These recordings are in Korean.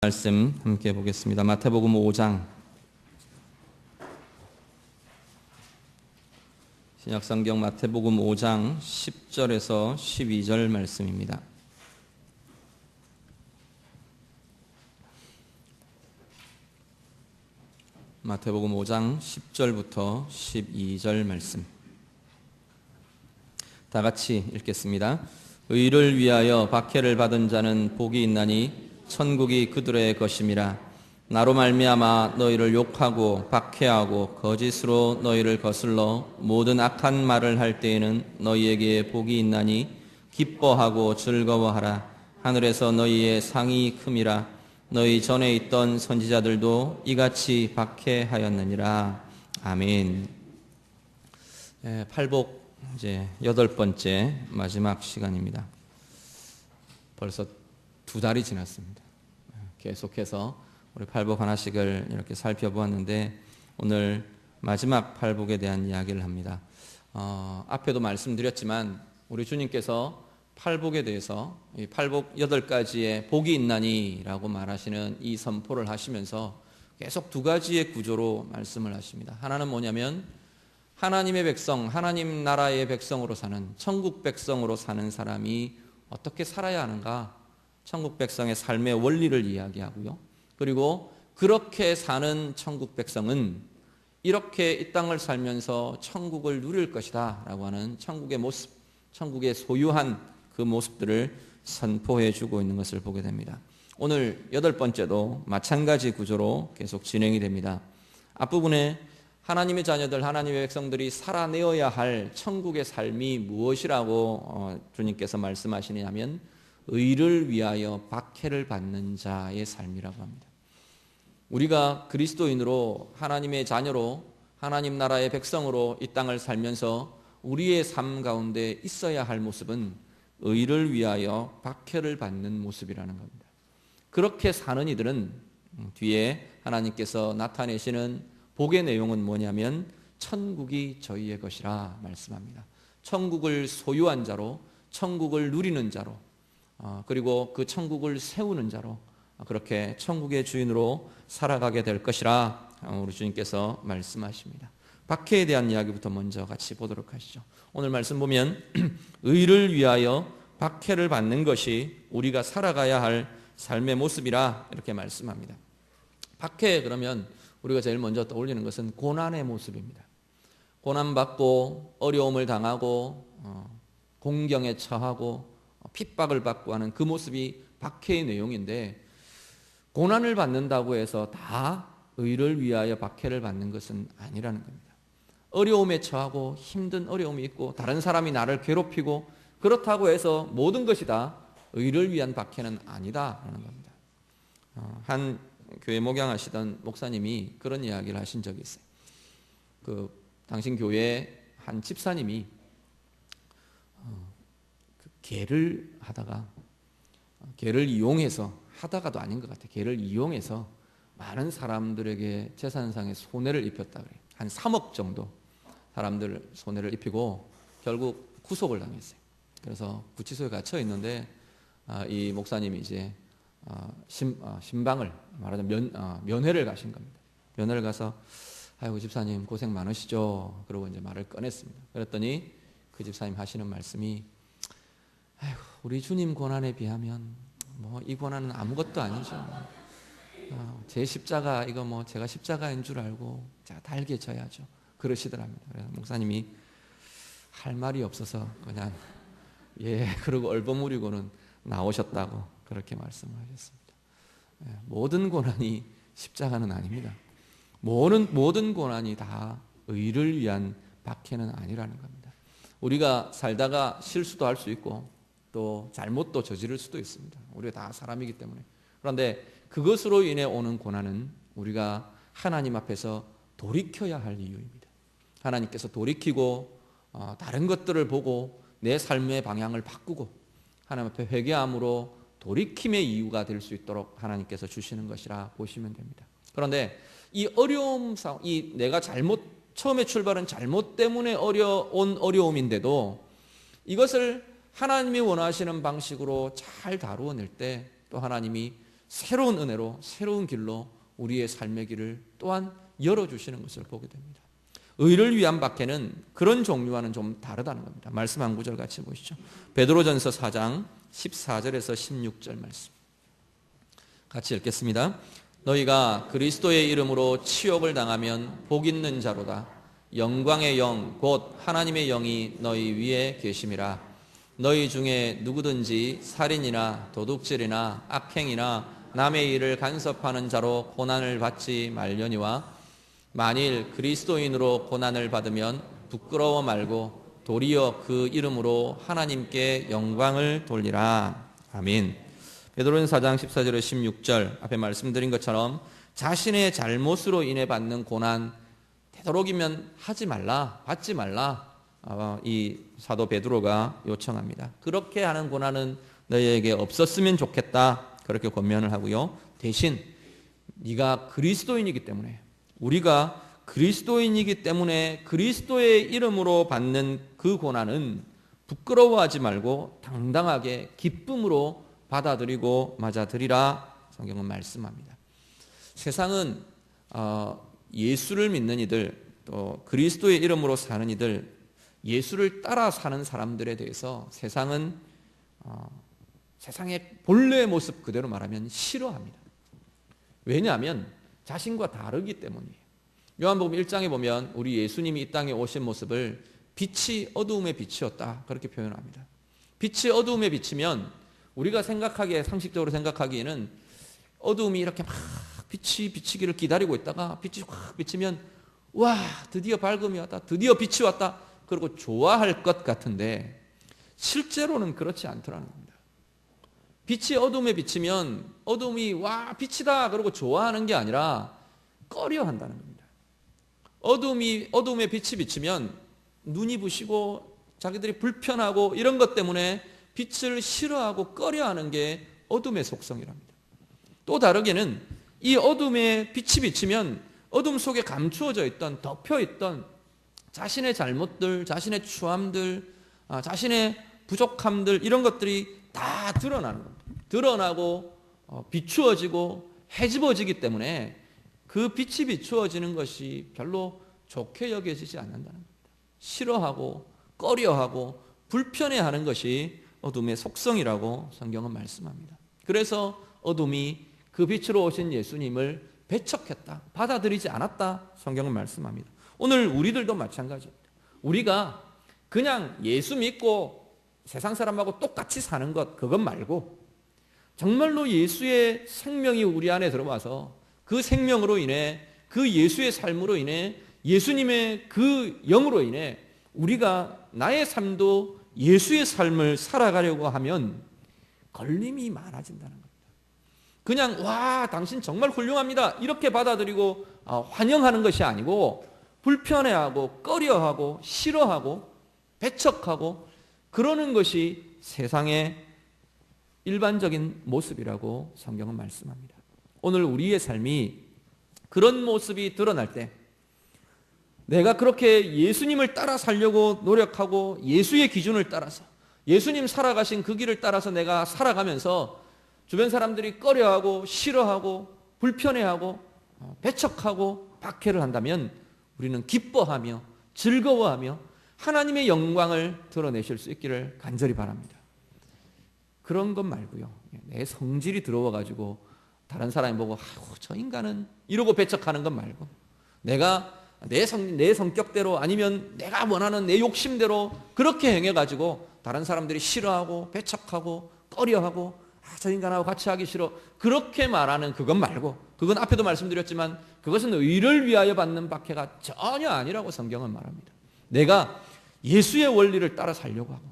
말씀 함께 보겠습니다. 마태복음 5장 신약성경 마태복음 5장 10절에서 12절 말씀입니다. 마태복음 5장 10절부터 12절 말씀 다 같이 읽겠습니다. 의를 위하여 박해를 받은 자는 복이 있나니 천국이 그들의 것임이라. 나로 말미암아 너희를 욕하고 박해하고 거짓으로 너희를 거슬러 모든 악한 말을 할 때에는 너희에게 복이 있나니 기뻐하고 즐거워하라. 하늘에서 너희의 상이 큼이라. 너희 전에 있던 선지자들도 이같이 박해하였느니라. 아멘. 팔복 이제 8번째 마지막 시간입니다. 벌써 2달이 지났습니다. 계속해서 우리 팔복 하나씩을 이렇게 살펴보았는데 오늘 마지막 팔복에 대한 이야기를 합니다. 앞에도 말씀드렸지만 우리 주님께서 팔복에 대해서 이 팔복 8가지의 복이 있나니 라고 말하시는 이 선포를 하시면서 계속 2가지의 구조로 말씀을 하십니다. 하나는 뭐냐면 하나님의 백성, 하나님 나라의 백성으로 사는, 천국 백성으로 사는 사람이 어떻게 살아야 하는가, 천국 백성의 삶의 원리를 이야기하고요. 그리고 그렇게 사는 천국 백성은 이렇게 이 땅을 살면서 천국을 누릴 것이다 라고 하는 천국의 모습, 천국의 소유한 그 모습들을 선포해 주고 있는 것을 보게 됩니다. 오늘 8번째도 마찬가지 구조로 계속 진행이 됩니다. 앞부분에 하나님의 자녀들, 하나님의 백성들이 살아내어야 할 천국의 삶이 무엇이라고 주님께서 말씀하시냐면 의를 위하여 박해를 받는 자의 삶이라고 합니다. 우리가 그리스도인으로 하나님의 자녀로 하나님 나라의 백성으로 이 땅을 살면서 우리의 삶 가운데 있어야 할 모습은 의를 위하여 박해를 받는 모습이라는 겁니다. 그렇게 사는 이들은 뒤에 하나님께서 나타내시는 복의 내용은 뭐냐면 천국이 저희의 것이라 말씀합니다. 천국을 소유한 자로, 천국을 누리는 자로, 그리고 그 천국을 세우는 자로 그렇게 천국의 주인으로 살아가게 될 것이라 우리 주님께서 말씀하십니다. 박해에 대한 이야기부터 먼저 같이 보도록 하시죠. 오늘 말씀 보면 의를 위하여 박해를 받는 것이 우리가 살아가야 할 삶의 모습이라 이렇게 말씀합니다. 박해 그러면 우리가 제일 먼저 떠올리는 것은 고난의 모습입니다. 고난받고 어려움을 당하고 공경에 처하고 핍박을 받고 하는 그 모습이 박해의 내용인데, 고난을 받는다고 해서 다 의를 위하여 박해를 받는 것은 아니라는 겁니다. 어려움에 처하고 힘든 어려움이 있고 다른 사람이 나를 괴롭히고 그렇다고 해서 모든 것이 다 의를 위한 박해는 아니다라는 겁니다. 한 교회 목양하시던 목사님이 그런 이야기를 하신 적이 있어요. 당신 교회에 한 집사님이 개를 하다가 개를 이용해서, 하다가도 아닌 것 같아요. 개를 이용해서 많은 사람들에게 재산상의 손해를 입혔다 그래요. 한 3억 정도 사람들 손해를 입히고 결국 구속을 당했어요. 그래서 구치소에 갇혀 있는데 이 목사님이 이제 신방을 말하자면 면회를 가신 겁니다. 면회를 가서 아이고 집사님 고생 많으시죠. 그러고 이제 말을 꺼냈습니다. 그랬더니 그 집사님 하시는 말씀이 아이고 우리 주님 고난에 비하면 이 고난은 아무것도 아니죠. 제 십자가 이거 제가 십자가인 줄 알고 제가 달게 져야죠. 그러시더랍니다. 그래서 목사님이 할 말이 없어서 그냥 그러고 얼버무리고는 나오셨다고 그렇게 말씀을 하셨습니다. 모든 고난이 십자가는 아닙니다. 모든 고난이 다 의를 위한 박해는 아니라는 겁니다. 우리가 살다가 실수도 할 수 있고 또 잘못도 저지를 수도 있습니다. 우리가 다 사람이기 때문에. 그런데 그것으로 인해 오는 고난은 우리가 하나님 앞에서 돌이켜야 할 이유입니다. 하나님께서 돌이키고 다른 것들을 보고 내 삶의 방향을 바꾸고 하나님 앞에 회개함으로 돌이킴의 이유가 될 수 있도록 하나님께서 주시는 것이라 보시면 됩니다. 그런데 이 어려움, 내가 처음에 출발한 잘못 때문에 온 어려움인데도 이것을 하나님이 원하시는 방식으로 잘 다루어낼 때 또 하나님이 새로운 은혜로 새로운 길로 우리의 삶의 길을 또한 열어주시는 것을 보게 됩니다. 의를 위한 박해는 그런 종류와는 좀 다르다는 겁니다. 말씀 한 구절 같이 보시죠. 베드로전서 4장 14절에서 16절 말씀 같이 읽겠습니다. 너희가 그리스도의 이름으로 치욕을 당하면 복 있는 자로다. 영광의 영 곧 하나님의 영이 너희 위에 계심이라. 너희 중에 누구든지 살인이나 도둑질이나 악행이나 남의 일을 간섭하는 자로 고난을 받지 말려니와 만일 그리스도인으로 고난을 받으면 부끄러워 말고 도리어 그 이름으로 하나님께 영광을 돌리라. 아멘. 베드로전서 4장 14절에 16절 앞에 말씀드린 것처럼 자신의 잘못으로 인해 받는 고난 되도록이면 하지 말라, 받지 말라. 이 사도 베드로가 요청합니다. 그렇게 하는 고난은 너희에게 없었으면 좋겠다. 그렇게 권면을 하고요. 대신 네가 그리스도인이기 때문에, 우리가 그리스도인이기 때문에 그리스도의 이름으로 받는 그 고난은 부끄러워하지 말고 당당하게 기쁨으로 받아들이고 맞아들이라 성경은 말씀합니다. 세상은 예수를 믿는 이들, 또 그리스도의 이름으로 사는 이들, 예수를 따라 사는 사람들에 대해서 세상은 세상의 본래의 모습 그대로 말하면 싫어합니다. 왜냐하면 자신과 다르기 때문이에요. 요한복음 1장에 보면 우리 예수님이 이 땅에 오신 모습을 빛이 어두움의 빛이었다 그렇게 표현합니다. 빛이 어두움에 비치면 우리가 생각하기에, 상식적으로 생각하기에는 어두움이 이렇게 막 빛이 비치기를 기다리고 있다가 빛이 확 비치면 와 드디어 밝음이 왔다, 드디어 빛이 왔다 그리고 좋아할 것 같은데 실제로는 그렇지 않더라는 겁니다. 빛이 어둠에 비치면 어둠이 와 빛이다 그러고 좋아하는 게 아니라 꺼려한다는 겁니다. 어둠에 빛이 비치면 눈이 부시고 자기들이 불편하고 이런 것 때문에 빛을 싫어하고 꺼려하는 게 어둠의 속성이랍니다. 또 다르게는 이 어둠에 빛이 비치면 어둠 속에 감추어져 있던, 덮여 있던 자신의 잘못들, 자신의 추함들, 자신의 부족함들 이런 것들이 다 드러나는 겁니다. 드러나고 비추어지고 헤집어지기 때문에 그 빛이 비추어지는 것이 별로 좋게 여겨지지 않는다는 겁니다. 싫어하고 꺼려하고 불편해하는 것이 어둠의 속성이라고 성경은 말씀합니다. 그래서 어둠이 그 빛으로 오신 예수님을 배척했다, 받아들이지 않았다 성경은 말씀합니다. 오늘 우리들도 마찬가지입니다. 우리가 그냥 예수 믿고 세상 사람하고 똑같이 사는 것 그것 말고 정말로 예수의 생명이 우리 안에 들어와서 그 생명으로 인해 그 예수의 삶으로 인해 예수님의 그 영으로 인해 우리가 나의 삶도 예수의 삶을 살아가려고 하면 걸림이 많아진다는 겁니다. 그냥 와 당신 정말 훌륭합니다 이렇게 받아들이고 환영하는 것이 아니고 불편해하고 꺼려하고 싫어하고 배척하고 그러는 것이 세상의 일반적인 모습이라고 성경은 말씀합니다. 오늘 우리의 삶이 그런 모습이 드러날 때 내가 그렇게 예수님을 따라 살려고 노력하고 예수의 기준을 따라서 예수님 살아가신 그 길을 따라서 내가 살아가면서 주변 사람들이 꺼려하고 싫어하고 불편해하고 배척하고 박해를 한다면 우리는 기뻐하며 즐거워하며 하나님의 영광을 드러내실 수 있기를 간절히 바랍니다. 그런 것 말고요. 내 성질이 들어와가지고 다른 사람이 보고 저 인간은 이러고 배척하는 것 말고 내가 내 성격대로 아니면 내가 원하는 내 욕심대로 그렇게 행해가지고 다른 사람들이 싫어하고 배척하고 꺼려하고 저 인간하고 같이 하기 싫어 그렇게 말하는 그것 말고 그건 앞에도 말씀드렸지만 그것은 의를 위하여 받는 박해가 전혀 아니라고 성경은 말합니다. 내가 예수의 원리를 따라 살려고 하고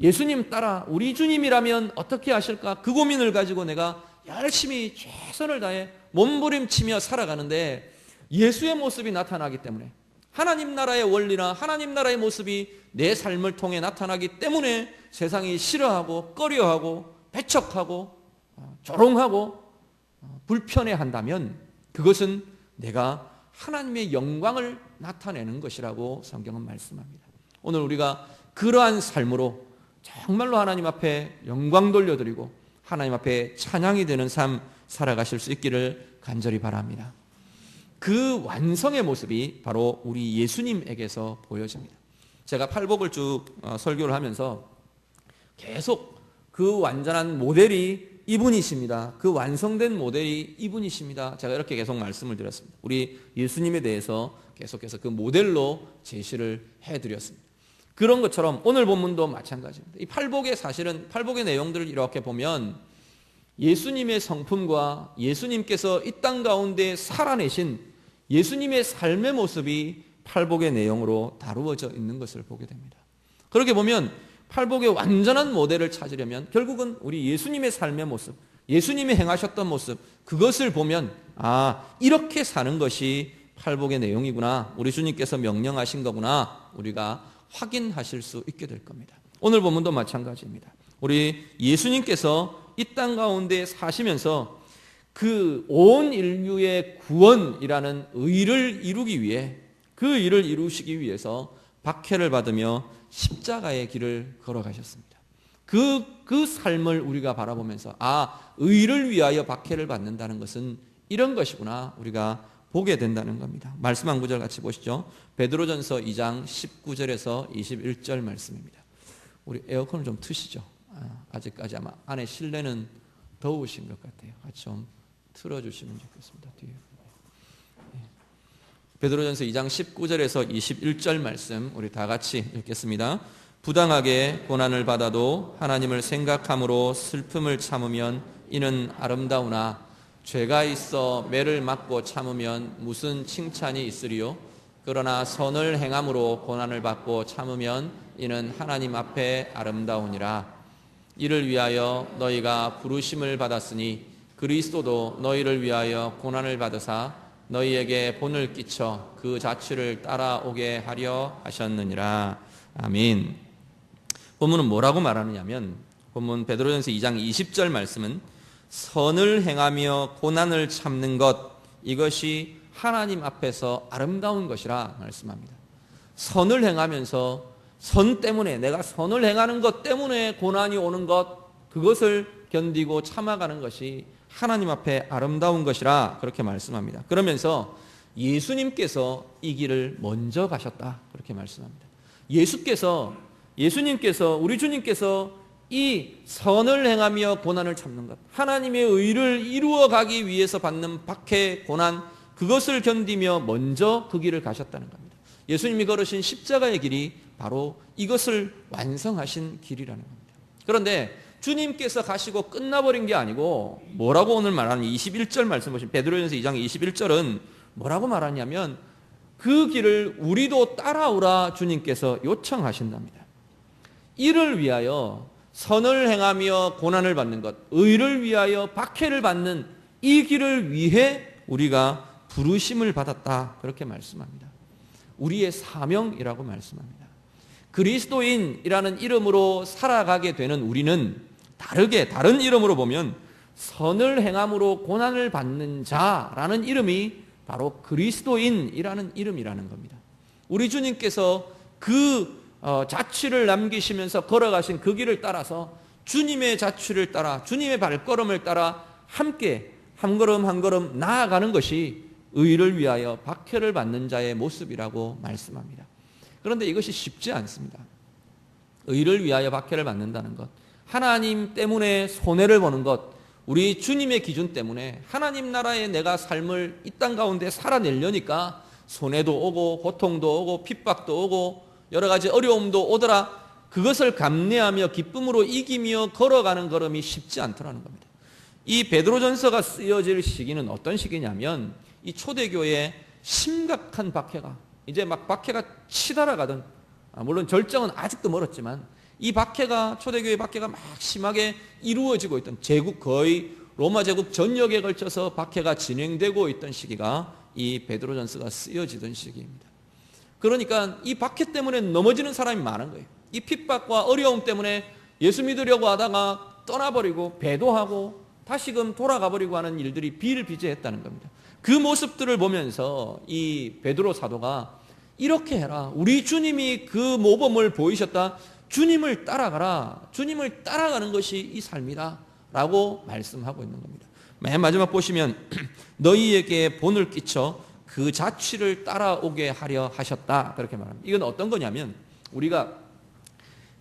예수님 따라 우리 주님이라면 어떻게 하실까 그 고민을 가지고 내가 열심히 최선을 다해 몸부림치며 살아가는데 예수의 모습이 나타나기 때문에 하나님 나라의 원리나 하나님 나라의 모습이 내 삶을 통해 나타나기 때문에 세상이 싫어하고 꺼려하고 배척하고 조롱하고 불편해한다면 그것은 내가 하나님의 영광을 나타내는 것이라고 성경은 말씀합니다. 오늘 우리가 그러한 삶으로 정말로 하나님 앞에 영광 돌려드리고 하나님 앞에 찬양이 되는 삶 살아가실 수 있기를 간절히 바랍니다. 그 완성의 모습이 바로 우리 예수님에게서 보여집니다. 제가 팔복을 쭉 설교를 하면서 계속 그 완전한 모델이 이분이십니다. 그 완성된 모델이 이분이십니다. 제가 이렇게 계속 말씀을 드렸습니다. 우리 예수님에 대해서 계속해서 그 모델로 제시를 해드렸습니다. 그런 것처럼 오늘 본문도 마찬가지입니다. 이 팔복의 사실은 팔복의 내용들을 이렇게 보면 예수님의 성품과 예수님께서 이 땅 가운데 살아내신 예수님의 삶의 모습이 팔복의 내용으로 다루어져 있는 것을 보게 됩니다. 그렇게 보면 팔복의 완전한 모델을 찾으려면 결국은 우리 예수님의 삶의 모습, 예수님이 행하셨던 모습, 그것을 보면 이렇게 사는 것이 팔복의 내용이구나, 우리 주님께서 명령하신 거구나, 우리가 확인하실 수 있게 될 겁니다. 오늘 본문도 마찬가지입니다. 우리 예수님께서 이 땅 가운데 사시면서 그 온 인류의 구원이라는 의를 이루기 위해, 그 일을 이루시기 위해서 박해를 받으며 십자가의 길을 걸어가셨습니다. 그 삶을 우리가 바라보면서 의를 위하여 박해를 받는다는 것은 이런 것이구나, 우리가 보게 된다는 겁니다. 말씀 한 구절 같이 보시죠. 베드로전서 2장 19절에서 21절 말씀입니다. 우리 에어컨을 좀 트시죠. 아직까지 아마 안에 실내는 더우신 것 같아요. 같이 좀 틀어주시면 좋겠습니다. 뒤에. 베드로전서 2장 19절에서 21절 말씀 우리 다 같이 읽겠습니다. 부당하게 고난을 받아도 하나님을 생각함으로 슬픔을 참으면 이는 아름다우나 죄가 있어 매를 맞고 참으면 무슨 칭찬이 있으리요? 그러나 선을 행함으로 고난을 받고 참으면 이는 하나님 앞에 아름다우니라. 이를 위하여 너희가 부르심을 받았으니 그리스도도 너희를 위하여 고난을 받으사 너희에게 본을 끼쳐 그 자취를 따라오게 하려 하셨느니라. 아멘. 본문은 뭐라고 말하느냐면, 본문 베드로전서 2장 20절 말씀은 선을 행하며 고난을 참는 것, 이것이 하나님 앞에서 아름다운 것이라 말씀합니다. 선을 행하면서 선 때문에, 내가 선을 행하는 것 때문에 고난이 오는 것, 그것을 견디고 참아가는 것이 하나님 앞에 아름다운 것이라 그렇게 말씀합니다. 그러면서 예수님께서 이 길을 먼저 가셨다, 그렇게 말씀합니다. 예수님께서 우리 주님께서 이 선을 행하며 고난을 참는 것, 하나님의 의를 이루어 가기 위해서 받는 박해, 고난, 그것을 견디며 먼저 그 길을 가셨다는 겁니다. 예수님이 걸으신 십자가의 길이 바로 이것을 완성하신 길이라는 겁니다. 그런데 주님께서 가시고 끝나버린 게 아니고 뭐라고 오늘 말하는 21절 말씀 보시면 베드로전서 2장 21절은 뭐라고 말하냐면 그 길을 우리도 따라오라 주님께서 요청하신답니다. 이를 위하여 선을 행하며 고난을 받는 것, 의를 위하여 박해를 받는 이 길을 위해 우리가 부르심을 받았다, 그렇게 말씀합니다. 우리의 사명이라고 말씀합니다. 그리스도인이라는 이름으로 살아가게 되는 우리는 다른 이름으로 보면 선을 행함으로 고난을 받는 자라는 이름이 바로 그리스도인이라는 이름이라는 겁니다. 우리 주님께서 그 자취를 남기시면서 걸어가신 그 길을 따라서 주님의 자취를 따라, 주님의 발걸음을 따라 함께 한 걸음 한 걸음 나아가는 것이 의를 위하여 박해를 받는 자의 모습이라고 말씀합니다. 그런데 이것이 쉽지 않습니다. 의를 위하여 박해를 받는다는 것, 하나님 때문에 손해를 보는 것, 우리 주님의 기준 때문에 하나님 나라에 내가 삶을 이 땅 가운데 살아내려니까 손해도 오고 고통도 오고 핍박도 오고 여러 가지 어려움도 오더라, 그것을 감내하며 기쁨으로 이기며 걸어가는 걸음이 쉽지 않더라는 겁니다. 이 베드로전서가 쓰여질 시기는 어떤 시기냐면 이 초대교회에 심각한 박해가, 이제 막 박해가 치달아가던, 물론 절정은 아직도 멀었지만 이 박해가, 초대교회 박해가 막 심하게 이루어지고 있던, 제국 거의 로마 제국 전역에 걸쳐서 박해가 진행되고 있던 시기가 이 베드로전서가 쓰여지던 시기입니다. 그러니까 이 박해 때문에 넘어지는 사람이 많은 거예요. 이 핍박과 어려움 때문에 예수 믿으려고 하다가 떠나버리고 배도하고 다시금 돌아가버리고 하는 일들이 비일비재했다는 겁니다. 그 모습들을 보면서 이 베드로 사도가 이렇게 해라, 우리 주님이 그 모범을 보이셨다, 주님을 따라가라, 주님을 따라가는 것이 이 삶이다 라고 말씀하고 있는 겁니다. 맨 마지막 보시면 너희에게 본을 끼쳐 그 자취를 따라오게 하려 하셨다, 그렇게 말합니다. 이건 어떤 거냐면 우리가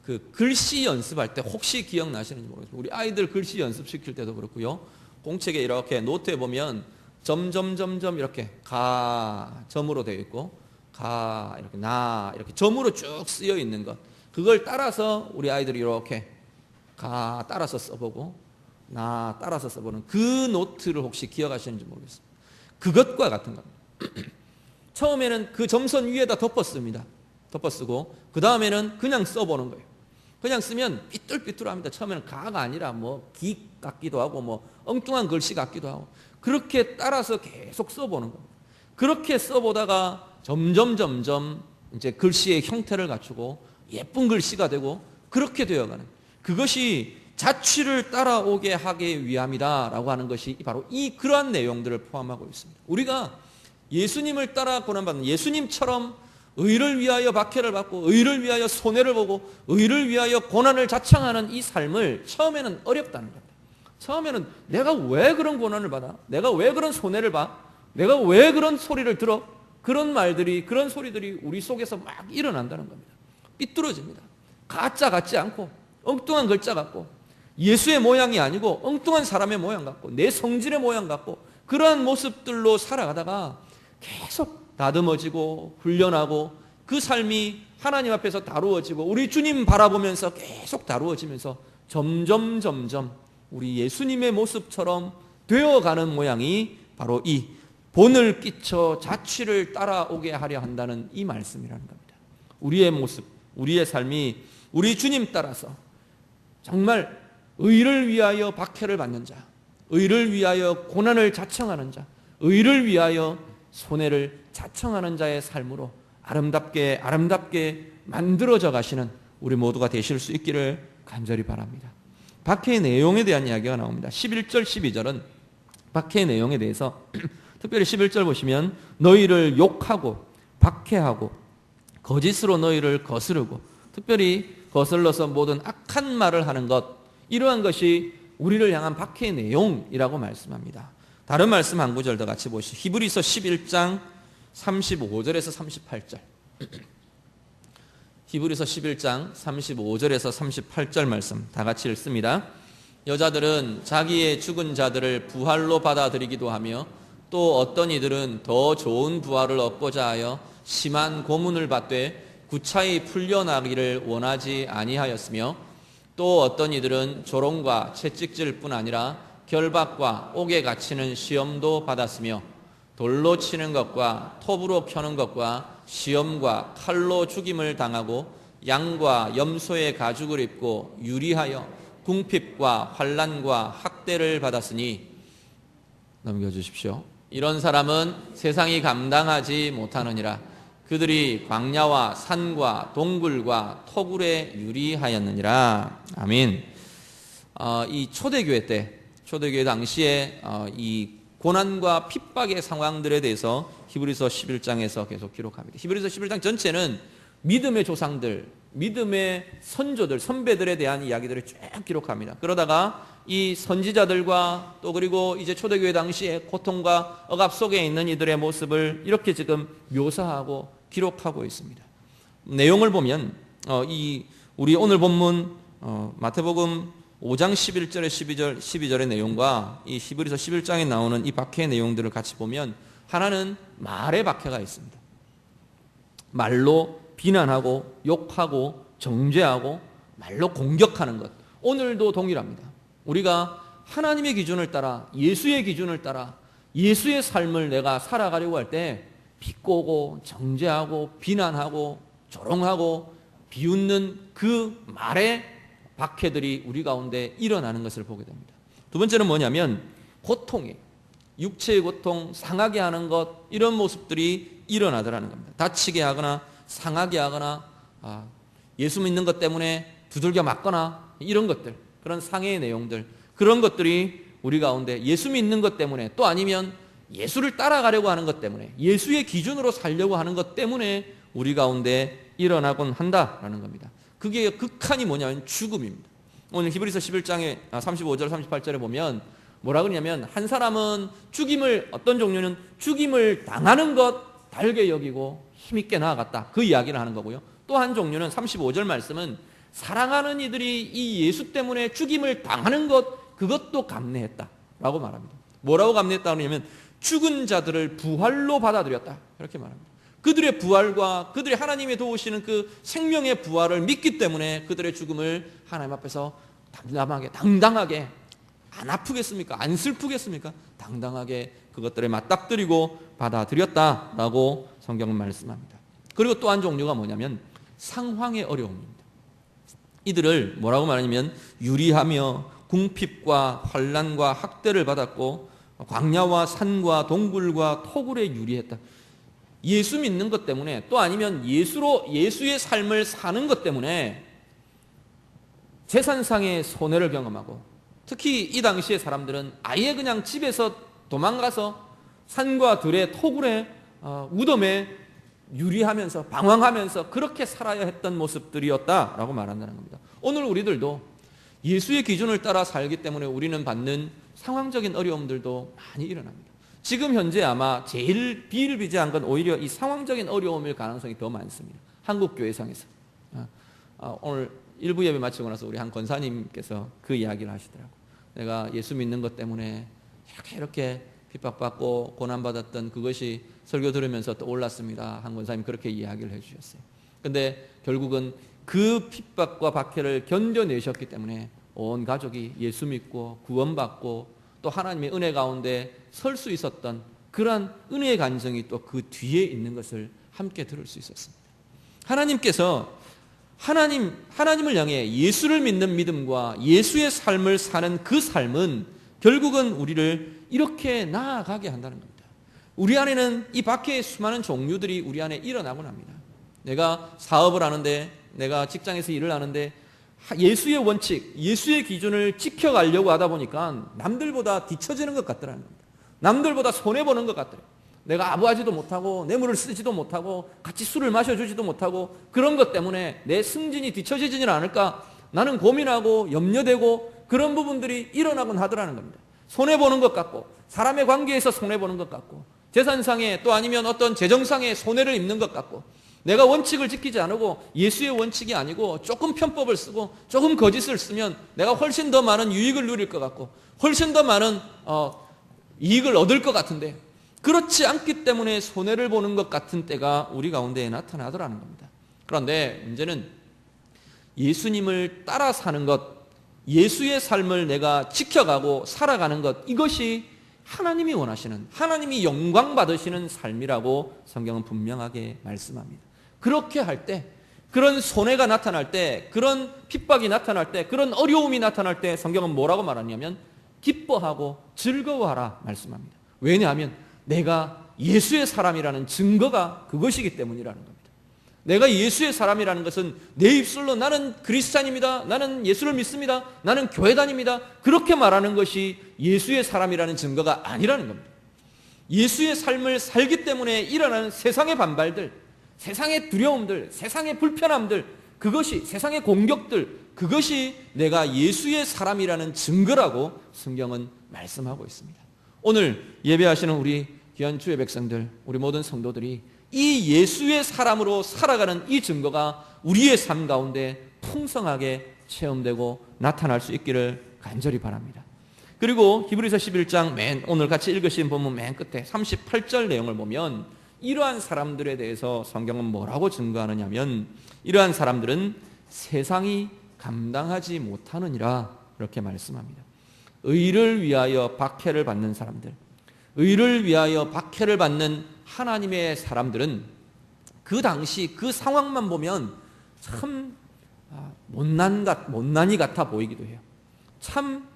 그 글씨 연습할 때 혹시 기억나시는지 모르겠어요. 우리 아이들 글씨 연습시킬 때도 그렇고요. 공책에 이렇게 노트에 보면 점점점점 이렇게 가 점으로 되어 있고 가 이렇게 나 이렇게 점으로 쭉 쓰여 있는 것, 그걸 따라서 우리 아이들이 이렇게 가 따라서 써보고 나 따라서 써보는 그 노트를 혹시 기억하시는지 모르겠어요. 그것과 같은 겁니다. 처음에는 그 점선 위에다 덮어씁니다. 덮어쓰고 그 다음에는 그냥 써보는 거예요. 그냥 쓰면 삐뚤삐뚤합니다. 처음에는 가가 아니라 뭐 기 같기도 하고 뭐 엉뚱한 글씨 같기도 하고, 그렇게 따라서 계속 써보는 겁니다. 그렇게 써보다가 점점 이제 글씨의 형태를 갖추고 예쁜 글씨가 되고 그렇게 되어가는, 그것이 자취를 따라오게 하기 위함이다라고 하는 것이 바로 그러한 내용들을 포함하고 있습니다. 우리가 예수님을 따라 고난받는, 예수님처럼 의를 위하여 박해를 받고 의를 위하여 손해를 보고 의를 위하여 고난을 자청하는 이 삶을 처음에는 어렵다는 겁니다. 처음에는 내가 왜 그런 고난을 받아? 내가 왜 그런 손해를 봐? 내가 왜 그런 소리를 들어? 그런 말들이, 그런 소리들이 우리 속에서 막 일어난다는 겁니다. 삐뚤어집니다. 가짜 같지 않고 엉뚱한 글자 같고 예수의 모양이 아니고 엉뚱한 사람의 모양 같고 내 성질의 모양 같고 그러한 모습들로 살아가다가 계속 다듬어지고 훈련하고 그 삶이 하나님 앞에서 다루어지고 우리 주님 바라보면서 계속 다루어지면서 점점 우리 예수님의 모습처럼 되어가는 모양이 바로 이 본을 끼쳐 자취를 따라오게 하려 한다는 이 말씀이라는 겁니다. 우리의 모습, 우리의 삶이 우리 주님 따라서 정말 의를 위하여 박해를 받는 자, 의를 위하여 고난을 자청하는 자, 의를 위하여 손해를 자청하는 자의 삶으로 아름답게 만들어져 가시는 우리 모두가 되실 수 있기를 간절히 바랍니다. 박해의 내용에 대한 이야기가 나옵니다. 11절 12절은 박해의 내용에 대해서 특별히 11절 보시면 너희를 욕하고 박해하고 거짓으로 너희를 거스르고 특별히 거슬러서 모든 악한 말을 하는 것, 이러한 것이 우리를 향한 박해의 내용이라고 말씀합니다. 다른 말씀 한 구절 더 같이 보시죠. 히브리서 11장 35절에서 38절. 히브리서 11장 35절에서 38절 말씀 다 같이 읽습니다. 여자들은 자기의 죽은 자들을 부활로 받아들이기도 하며 또 어떤 이들은 더 좋은 부활을 얻고자 하여 심한 고문을 받되 구차히 풀려나기를 원하지 아니하였으며 또 어떤 이들은 조롱과 채찍질 뿐 아니라 결박과 옥에 갇히는 시험도 받았으며 돌로 치는 것과 톱으로 켜는 것과 시험과 칼로 죽임을 당하고 양과 염소의 가죽을 입고 유리하여 궁핍과 환난과 학대를 받았으니, 넘겨주십시오. 이런 사람은 세상이 감당하지 못하느니라. 그들이 광야와 산과 동굴과 토굴에 유리하였느니라. 아멘. 이 초대교회 당시에 이 고난과 핍박의 상황들에 대해서 히브리서 11장에서 계속 기록합니다. 히브리서 11장 전체는 믿음의 조상들, 믿음의 선조들, 선배들에 대한 이야기들을 쭉 기록합니다. 그러다가 이 선지자들과 또 그리고 이제 초대교회 당시에 고통과 억압 속에 있는 이들의 모습을 이렇게 지금 묘사하고 기록하고 있습니다. 내용을 보면 우리 오늘 본문 마태복음 5장 11절에 12절의 내용과 이 히브리서 11장에 나오는 이 박해의 내용들을 같이 보면 하나는 말의 박해가 있습니다. 말로 비난하고 욕하고 정죄하고 말로 공격하는 것. 오늘도 동일합니다. 우리가 하나님의 기준을 따라 예수의 기준을 따라 예수의 삶을 내가 살아가려고 할 때 비꼬고 정죄하고 비난하고 조롱하고 비웃는 그 말의 박해들이 우리 가운데 일어나는 것을 보게 됩니다. 두 번째는 뭐냐면 고통이에요. 육체의 고통, 상하게 하는 것, 이런 모습들이 일어나더라는 겁니다. 다치게 하거나 상하게 하거나 예수 믿는 것 때문에 두들겨 맞거나 이런 것들, 그런 상해의 내용들, 그런 것들이 우리 가운데 예수 믿는 것 때문에 또 아니면 예수를 따라가려고 하는 것 때문에 예수의 기준으로 살려고 하는 것 때문에 우리 가운데 일어나곤 한다라는 겁니다. 그게 극한이 뭐냐면 죽음입니다. 오늘 히브리서 11장에 35절 38절에 보면 뭐라 그러냐면 한 사람은 어떤 종류는 죽임을 당하는 것 달게 여기고 힘있게 나아갔다. 그 이야기를 하는 거고요. 또 한 종류는 35절 말씀은 사랑하는 이들이 이 예수 때문에 죽임을 당하는 것 그것도 감내했다 라고 말합니다. 뭐라고 감내했다 그러냐면 죽은 자들을 부활로 받아들였다 이렇게 말합니다. 그들의 부활과 그들이 하나님이 도우시는 그 생명의 부활을 믿기 때문에 그들의 죽음을 하나님 앞에서 당당하게 안 아프겠습니까? 안 슬프겠습니까? 당당하게 그것들을 맞닥뜨리고 받아들였다라고 성경은 말씀합니다. 그리고 또 한 종류가 뭐냐면 상황의 어려움입니다. 이들을 뭐라고 말하냐면 유리하며 궁핍과 환난과 학대를 받았고 광야와 산과 동굴과 토굴에 유리했다. 예수 믿는 것 때문에 또 아니면 예수의 삶을 사는 것 때문에 재산상의 손해를 경험하고 특히 이 당시의 사람들은 아예 그냥 집에서 도망가서 산과 들의 토굴에 무덤에 유리하면서 방황하면서 그렇게 살아야 했던 모습들이었다라고 말한다는 겁니다. 오늘 우리들도 예수의 기준을 따라 살기 때문에 우리는 받는 상황적인 어려움들도 많이 일어납니다. 지금 현재 아마 제일 비일비재한 건 오히려 이 상황적인 어려움일 가능성이 더 많습니다. 한국 교회상에서 오늘 일부 예배 마치고 나서 우리 한 권사님께서 그 이야기를 하시더라고요. 내가 예수 믿는 것 때문에 이렇게 핍박받고 고난받았던 그것이 설교 들으면서 또 올랐습니다. 한 권사님이 그렇게 이야기를 해주셨어요. 근데 결국은 그 핍박과 박해를 견뎌내셨기 때문에 온 가족이 예수 믿고 구원받고 또 하나님의 은혜 가운데 설 수 있었던 그러한 은혜의 간증이 또 그 뒤에 있는 것을 함께 들을 수 있었습니다. 하나님께서 하나님을 향해 예수를 믿는 믿음과 예수의 삶을 사는 그 삶은 결국은 우리를 이렇게 나아가게 한다는 겁니다. 우리 안에는 이 밖에 수많은 종류들이 우리 안에 일어나곤 합니다. 내가 사업을 하는데, 내가 직장에서 일을 하는데 예수의 원칙, 예수의 기준을 지켜가려고 하다 보니까 남들보다 뒤처지는 것 같더라는 겁니다. 남들보다 손해보는 것 같더래요. 내가 아부하지도 못하고 뇌물을 쓰지도 못하고 같이 술을 마셔주지도 못하고 그런 것 때문에 내 승진이 뒤처지지는 않을까 나는 고민하고 염려되고 그런 부분들이 일어나곤 하더라는 겁니다. 손해보는 것 같고 사람의 관계에서 손해보는 것 같고 재산상에 또 아니면 어떤 재정상에 손해를 입는 것 같고 내가 원칙을 지키지 않고 예수의 원칙이 아니고 조금 편법을 쓰고 조금 거짓을 쓰면 내가 훨씬 더 많은 유익을 누릴 것 같고 훨씬 더 많은 이익을 얻을 것 같은데 그렇지 않기 때문에 손해를 보는 것 같은 때가 우리 가운데에 나타나더라는 겁니다. 그런데 문제는 예수님을 따라 사는 것, 예수의 삶을 내가 지켜가고 살아가는 것, 이것이 하나님이 원하시는, 하나님이 영광 받으시는 삶이라고 성경은 분명하게 말씀합니다. 그렇게 할 때, 그런 손해가 나타날 때, 그런 핍박이 나타날 때, 그런 어려움이 나타날 때 성경은 뭐라고 말하냐면 기뻐하고 즐거워하라 말씀합니다. 왜냐하면 내가 예수의 사람이라는 증거가 그것이기 때문이라는 겁니다. 내가 예수의 사람이라는 것은 내 입술로 나는 그리스찬입니다, 나는 예수를 믿습니다, 나는 교회 다닙니다, 그렇게 말하는 것이 예수의 사람이라는 증거가 아니라는 겁니다. 예수의 삶을 살기 때문에 일어나는 세상의 반발들, 세상의 두려움들, 세상의 불편함들, 그것이 세상의 공격들, 그것이 내가 예수의 사람이라는 증거라고 성경은 말씀하고 있습니다. 오늘 예배하시는 우리 귀한 주의 백성들, 우리 모든 성도들이 이 예수의 사람으로 살아가는 이 증거가 우리의 삶 가운데 풍성하게 체험되고 나타날 수 있기를 간절히 바랍니다. 그리고 히브리서 11장 오늘 같이 읽으신 본문 맨 끝에 38절 내용을 보면 이러한 사람들에 대해서 성경은 뭐라고 증거하느냐면 이러한 사람들은 세상이 감당하지 못하느니라 이렇게 말씀합니다. 의를 위하여 박해를 받는 사람들, 의를 위하여 박해를 받는 하나님의 사람들은 그 당시 그 상황만 보면 참 못난이 같아 보이기도 해요. 참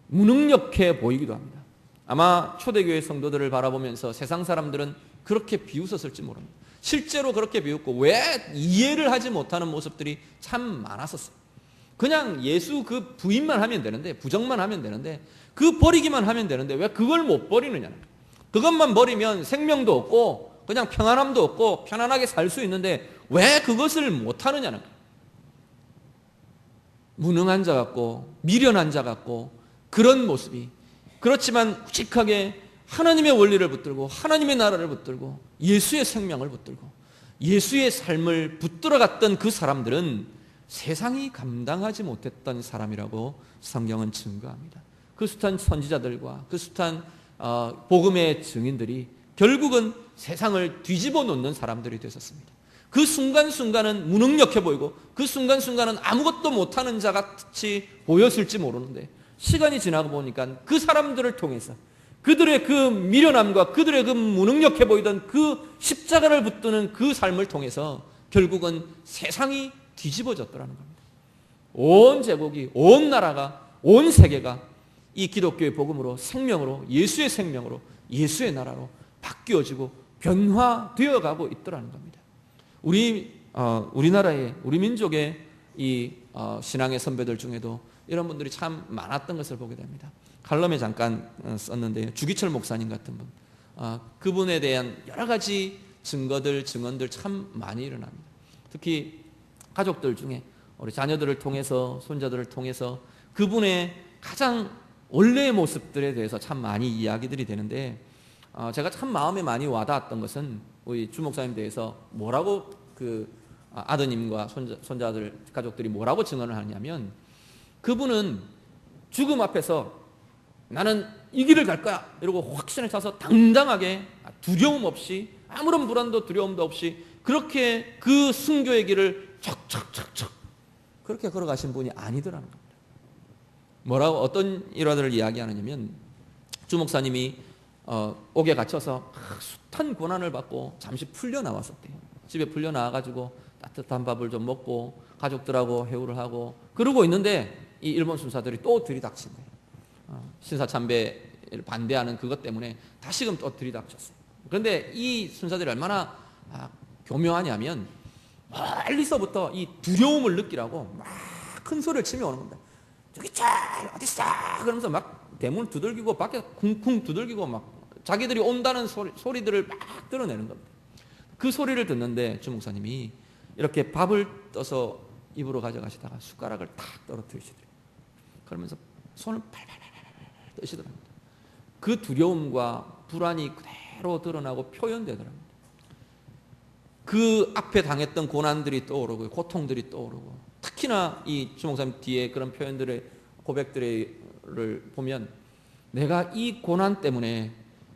무능력해 보이기도 합니다. 아마 초대교회 성도들을 바라보면서 세상 사람들은 그렇게 비웃었을지 모릅니다. 실제로 그렇게 비웃고 왜 이해를 하지 못하는 모습들이 참 많았었어요. 그냥 예수 그 부인만 하면 되는데, 부정만 하면 되는데, 그 버리기만 하면 되는데 왜 그걸 못 버리느냐는 거예요. 그것만 버리면 생명도 없고 그냥 평안함도 없고 편안하게 살 수 있는데 왜 그것을 못하느냐는 거예요. 무능한 자 같고 미련한 자 같고 그런 모습이 그렇지만 묵직하게 하나님의 원리를 붙들고 하나님의 나라를 붙들고 예수의 생명을 붙들고 예수의 삶을 붙들어갔던 그 사람들은 세상이 감당하지 못했던 사람이라고 성경은 증거합니다. 그 숱한 선지자들과 그 숱한 복음의 증인들이 결국은 세상을 뒤집어 놓는 사람들이 되었습니다. 그 순간순간은 무능력해 보이고 그 순간순간은 아무것도 못하는 자 같이 보였을지 모르는데 시간이 지나고 보니까 그 사람들을 통해서 그들의 그 미련함과 그들의 그 무능력해 보이던 그 십자가를 붙드는 그 삶을 통해서 결국은 세상이 뒤집어졌더라는 겁니다. 온 제국이, 온 나라가, 온 세계가 이 기독교의 복음으로 생명으로 예수의 생명으로 예수의 나라로 바뀌어지고 변화되어 가고 있더라는 겁니다. 우리나라의 우리 민족의 이 신앙의 선배들 중에도 이런 분들이 참 많았던 것을 보게 됩니다. 칼럼에 잠깐 썼는데 주기철 목사님 같은 분, 그분에 대한 여러 가지 증거들, 증언들 참 많이 일어납니다. 특히 가족들 중에 우리 자녀들을 통해서 손자들을 통해서 그분의 가장 원래의 모습들에 대해서 참 많이 이야기들이 되는데 제가 참 마음에 많이 와닿았던 것은 우리 주 목사님 대해서 뭐라고 그 아드님과 손자들 가족들이 뭐라고 증언을 하냐면 그분은 죽음 앞에서 나는 이 길을 갈 거야 이러고 확신을 차서 당당하게 두려움 없이 아무런 불안도 두려움도 없이 그렇게 그 순교의 길을 척척척척 그렇게 걸어가신 분이 아니더라는 겁니다. 뭐라고 어떤 일화들을 이야기하느냐면 주 목사님이 옥에 갇혀서 숱한 고난을 받고 잠시 풀려 나왔었대요. 집에 풀려 나와가지고 따뜻한 밥을 좀 먹고 가족들하고 회유를 하고 그러고 있는데 이 일본 순사들이 또 들이닥친 거예요. 신사참배를 반대하는 그것 때문에 다시금 또 들이닥쳤어요. 그런데 이 순사들이 얼마나 교묘하냐면 멀리서부터 이 두려움을 느끼라고 막 큰 소리를 치며 오는 겁니다. 저기 어딨어? 그러면서 막 대문을 두들기고 밖에 쿵쿵 두들기고 막 자기들이 온다는 소리들을 막 드러내는 겁니다. 그 소리를 듣는데 주 목사님이 이렇게 밥을 떠서 입으로 가져가시다가 숟가락을 탁 떨어뜨리시더래요. 그러면서 손을 팔팔팔팔 뜨시더랍니다. 그 두려움과 불안이 그대로 드러나고 표현되더랍니다. 그 앞에 당했던 고난들이 떠오르고 고통들이 떠오르고 특히나 이 주 목사님 뒤에 그런 표현들의 고백들을 보면 내가 이 고난 때문에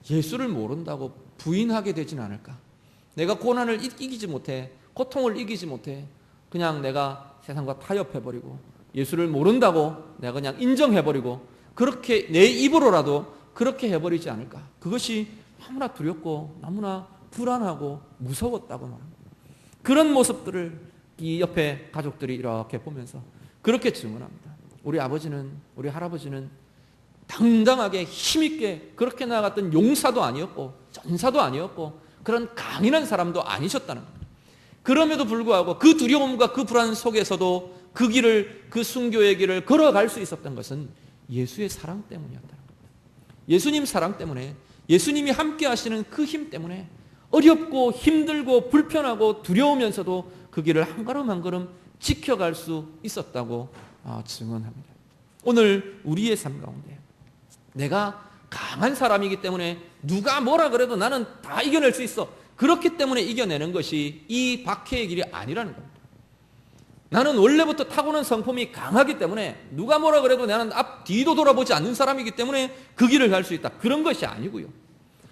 예수를 모른다고 부인하게 되진 않을까? 내가 고난을 이기지 못해 고통을 이기지 못해 그냥 내가 세상과 타협해버리고 예수를 모른다고 내가 그냥 인정해버리고 그렇게 내 입으로라도 그렇게 해버리지 않을까? 그것이 너무나 두렵고 너무나 불안하고 무서웠다고 말합니다. 그런 모습들을 이 옆에 가족들이 이렇게 보면서 그렇게 증언합니다. 우리 아버지는 우리 할아버지는 당당하게 힘있게 그렇게 나아갔던 용사도 아니었고 전사도 아니었고 그런 강인한 사람도 아니셨다는 겁니다. 그럼에도 불구하고 그 두려움과 그 불안 속에서도 그 길을 그 순교의 길을 걸어갈 수 있었던 것은 예수의 사랑 때문이었다는 겁니다. 예수님 사랑 때문에 예수님이 함께 하시는 그 힘 때문에 어렵고 힘들고 불편하고 두려우면서도 그 길을 한 걸음 한 걸음 지켜갈 수 있었다고 증언합니다. 오늘 우리의 삶 가운데 내가 강한 사람이기 때문에 누가 뭐라 그래도 나는 다 이겨낼 수 있어. 그렇기 때문에 이겨내는 것이 이 박해의 길이 아니라는 겁니다. 나는 원래부터 타고난 성품이 강하기 때문에 누가 뭐라 그래도 나는 앞 뒤도 돌아보지 않는 사람이기 때문에 그 길을 갈 수 있다. 그런 것이 아니고요.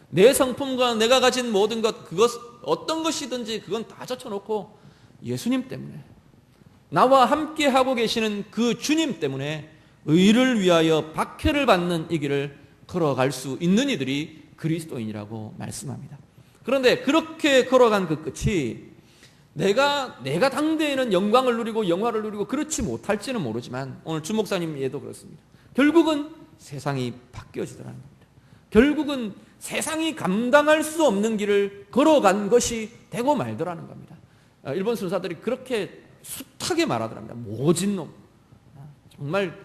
내 성품과 내가 가진 모든 것, 그것 어떤 것이든지 그건 다 젖혀놓고 예수님 때문에 나와 함께 하고 계시는 그 주님 때문에 의를 위하여 박해를 받는 이 길을 걸어갈 수 있는 이들이 그리스도인이라고 말씀합니다. 그런데 그렇게 걸어간 그 끝이 내가 당대에는 영광을 누리고 영화를 누리고 그렇지 못할지는 모르지만 오늘 주 목사님에도 그렇습니다. 결국은 세상이 바뀌어지더라는 겁니다. 결국은 세상이 감당할 수 없는 길을 걸어간 것이 되고 말더라는 겁니다. 일본 순사들이 그렇게 숱하게 말하더랍니다. 모진 놈, 정말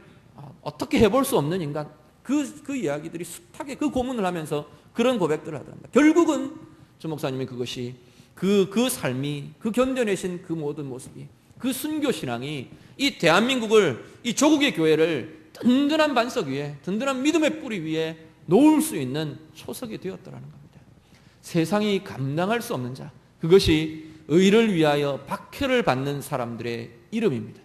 어떻게 해볼 수 없는 인간, 그 이야기들이 숱하게 그 고문을 하면서 그런 고백들을 하더랍니다. 결국은 주 목사님이 그것이 그 삶이 그 견뎌내신 그 모든 모습이 그 순교 신앙이 이 대한민국을 이 조국의 교회를 든든한 반석 위에, 든든한 믿음의 뿌리 위에 놓을 수 있는 초석이 되었더라는 겁니다. 세상이 감당할 수 없는 자, 그것이 의를 위하여 박해를 받는 사람들의 이름입니다.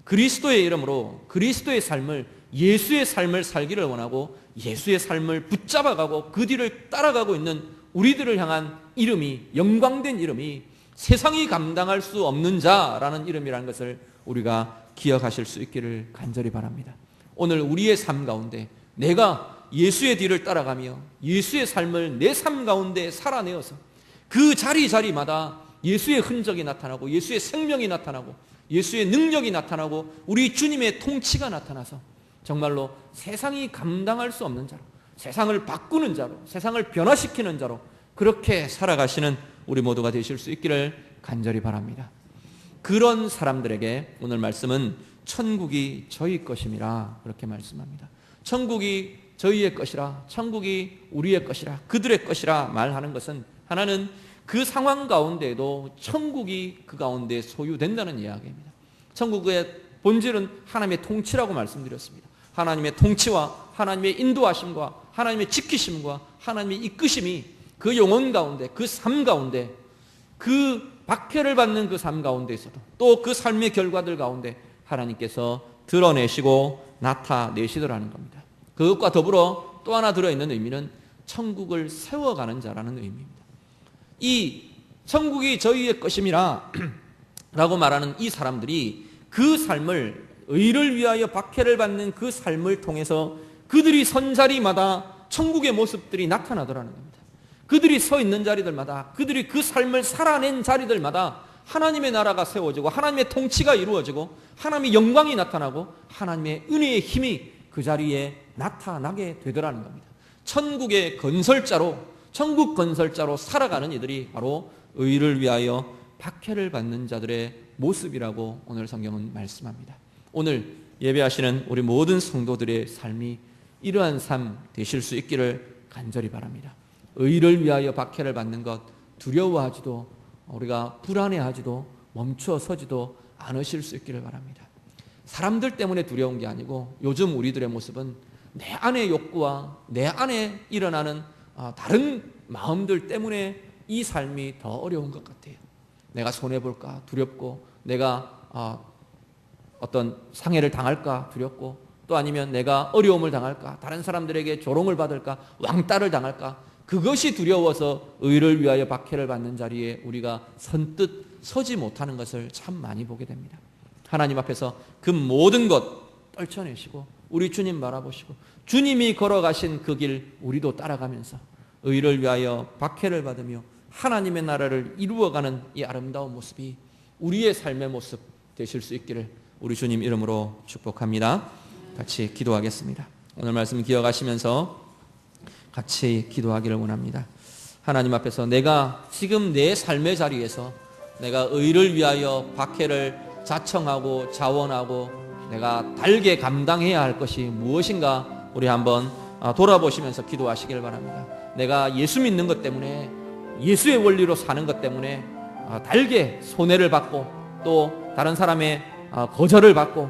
그리스도의 이름으로 그리스도의 삶을, 예수의 삶을 살기를 원하고 예수의 삶을 붙잡아가고 그 뒤를 따라가고 있는 우리들을 향한 이름이, 영광된 이름이 세상이 감당할 수 없는 자라는 이름이라는 것을 우리가 기억하실 수 있기를 간절히 바랍니다. 오늘 우리의 삶 가운데 내가 예수의 뒤를 따라가며 예수의 삶을 내 삶 가운데 살아내어서 그 자리마다 예수의 흔적이 나타나고 예수의 생명이 나타나고 예수의 능력이 나타나고 우리 주님의 통치가 나타나서 정말로 세상이 감당할 수 없는 자로, 세상을 바꾸는 자로, 세상을 변화시키는 자로 그렇게 살아가시는 우리 모두가 되실 수 있기를 간절히 바랍니다. 그런 사람들에게 오늘 말씀은 천국이 저희 것임이라 그렇게 말씀합니다. 천국이 저희의 것이라, 천국이 우리의 것이라, 그들의 것이라 말하는 것은 하나는 그 상황 가운데에도 천국이 그 가운데 소유된다는 이야기입니다. 천국의 본질은 하나님의 통치라고 말씀드렸습니다. 하나님의 통치와 하나님의 인도하심과 하나님의 지키심과 하나님의 이끄심이 그 영혼 가운데, 그 삶 가운데, 그 박해를 받는 그 삶 가운데에서도 또 그 삶의 결과들 가운데 하나님께서 드러내시고 나타내시더라는 겁니다. 그것과 더불어 또 하나 들어있는 의미는 천국을 세워가는 자라는 의미입니다. 이 천국이 저희의 것임이라 라고 말하는 이 사람들이 그 삶을, 의를 위하여 박해를 받는 그 삶을 통해서 그들이 선 자리마다 천국의 모습들이 나타나더라는 겁니다. 그들이 서 있는 자리들마다, 그들이 그 삶을 살아낸 자리들마다 하나님의 나라가 세워지고 하나님의 통치가 이루어지고 하나님의 영광이 나타나고 하나님의 은혜의 힘이 그 자리에 나타나게 되더라는 겁니다. 천국의 건설자로, 천국 건설자로 살아가는 이들이 바로 의를 위하여 박해를 받는 자들의 모습이라고 오늘 성경은 말씀합니다. 오늘 예배하시는 우리 모든 성도들의 삶이 이러한 삶 되실 수 있기를 간절히 바랍니다. 의를 위하여 박해를 받는 것 두려워하지도, 우리가 불안해하지도 멈춰서지도 않으실 수 있기를 바랍니다. 사람들 때문에 두려운 게 아니고 요즘 우리들의 모습은 내 안의 욕구와 내 안에 일어나는 다른 마음들 때문에 이 삶이 더 어려운 것 같아요. 내가 손해볼까 두렵고, 내가 어떤 상해를 당할까 두렵고, 또 아니면 내가 어려움을 당할까, 다른 사람들에게 조롱을 받을까, 왕따를 당할까, 그것이 두려워서 의를 위하여 박해를 받는 자리에 우리가 선뜻 서지 못하는 것을 참 많이 보게 됩니다. 하나님 앞에서 그 모든 것 떨쳐내시고 우리 주님 바라보시고 주님이 걸어가신 그 길 우리도 따라가면서 의를 위하여 박해를 받으며 하나님의 나라를 이루어가는 이 아름다운 모습이 우리의 삶의 모습 되실 수 있기를 우리 주님 이름으로 축복합니다. 같이 기도하겠습니다. 오늘 말씀 기억하시면서 같이 기도하기를 원합니다. 하나님 앞에서 내가 지금 내 삶의 자리에서 내가 의를 위하여 박해를 자청하고 자원하고 내가 달게 감당해야 할 것이 무엇인가 우리 한번 돌아보시면서 기도하시길 바랍니다. 내가 예수 믿는 것 때문에, 예수의 원리로 사는 것 때문에 달게 손해를 받고 또 다른 사람의 거절을 받고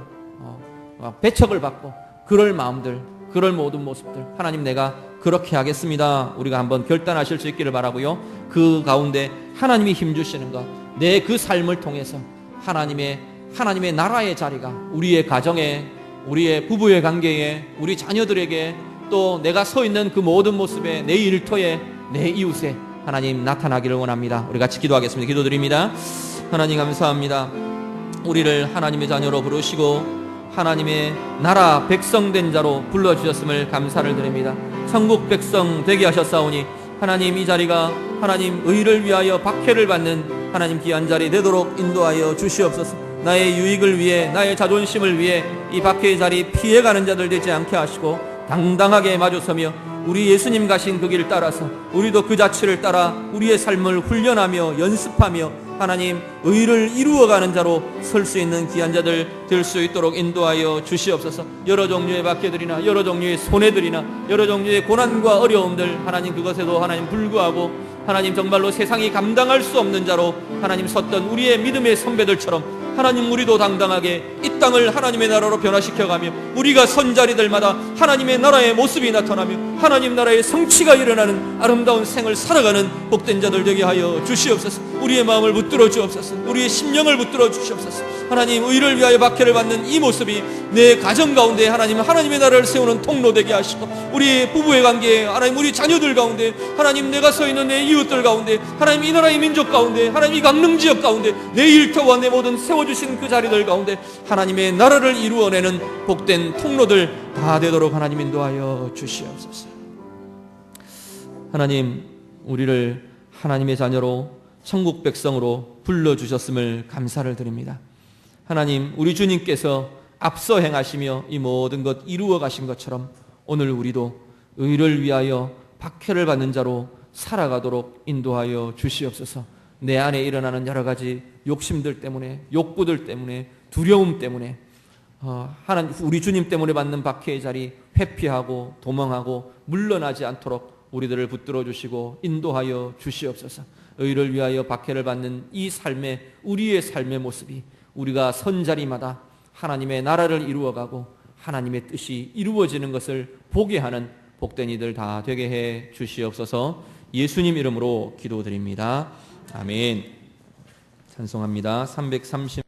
배척을 받고 그럴 마음들, 그럴 모든 모습들, 하나님 내가 그렇게 하겠습니다. 우리가 한번 결단하실 수 있기를 바라고요. 그 가운데 하나님이 힘주시는 것, 내 그 삶을 통해서 하나님의 나라의 자리가 우리의 가정에, 우리의 부부의 관계에, 우리 자녀들에게, 또 내가 서 있는 그 모든 모습에, 내 일터에, 내 이웃에 하나님 나타나기를 원합니다. 우리 같이 기도하겠습니다. 기도드립니다. 하나님 감사합니다. 우리를 하나님의 자녀로 부르시고 하나님의 나라 백성된 자로 불러주셨음을 감사를 드립니다. 천국 백성 되게 하셨사오니 하나님 이 자리가 하나님 의를 위하여 박해를 받는 하나님 귀한 자리 되도록 인도하여 주시옵소서. 나의 유익을 위해, 나의 자존심을 위해 이 박해의 자리 피해가는 자들 되지 않게 하시고 당당하게 마주서며 우리 예수님 가신 그 길을 따라서 우리도 그 자취를 따라 우리의 삶을 훈련하며 연습하며 하나님 의를 이루어가는 자로 설 수 있는 귀한 자들 될 수 있도록 인도하여 주시옵소서. 여러 종류의 박해들이나 여러 종류의 손해들이나 여러 종류의 고난과 어려움들 하나님 그것에도 하나님 불구하고 하나님 정말로 세상이 감당할 수 없는 자로 하나님 섰던 우리의 믿음의 선배들처럼 하나님 우리도 당당하게 이 땅을 하나님의 나라로 변화시켜가며 우리가 선 자리들마다 하나님의 나라의 모습이 나타나며 하나님 나라의 성취가 일어나는 아름다운 생을 살아가는 복된 자들 되게 하여 주시옵소서. 우리의 마음을 붙들어 주옵소서. 우리의 심령을 붙들어 주시옵소서. 하나님 의를 위하여 박해를 받는 이 모습이 내 가정 가운데 하나님의 나라를 세우는 통로 되게 하시고 우리 부부의 관계에 하나님 우리 자녀들 가운데 하나님 내가 서 있는 내 이웃들 가운데 하나님 이 나라의 민족 가운데 하나님 이 강릉 지역 가운데 내 일터와 내 모든 세워주신 그 자리들 가운데 하나님의 나라를 이루어내는 복된 통로들 다 되도록 하나님 인도하여 주시옵소서. 하나님 우리를 하나님의 자녀로 천국 백성으로 불러주셨음을 감사를 드립니다. 하나님 우리 주님께서 앞서 행하시며 이 모든 것 이루어 가신 것처럼 오늘 우리도 의를 위하여 박해를 받는 자로 살아가도록 인도하여 주시옵소서. 내 안에 일어나는 여러 가지 욕심들 때문에 욕구들 때문에 두려움 때문에 하나님 우리 주님 때문에 받는 박해의 자리 회피하고 도망하고 물러나지 않도록 우리들을 붙들어 주시고 인도하여 주시옵소서. 의를 위하여 박해를 받는 이 삶의 우리의 삶의 모습이 우리가 선 자리마다 하나님의 나라를 이루어가고 하나님의 뜻이 이루어지는 것을 보게 하는 복된 이들 다 되게 해 주시옵소서. 예수님 이름으로 기도드립니다. 아멘. 찬송합니다. 330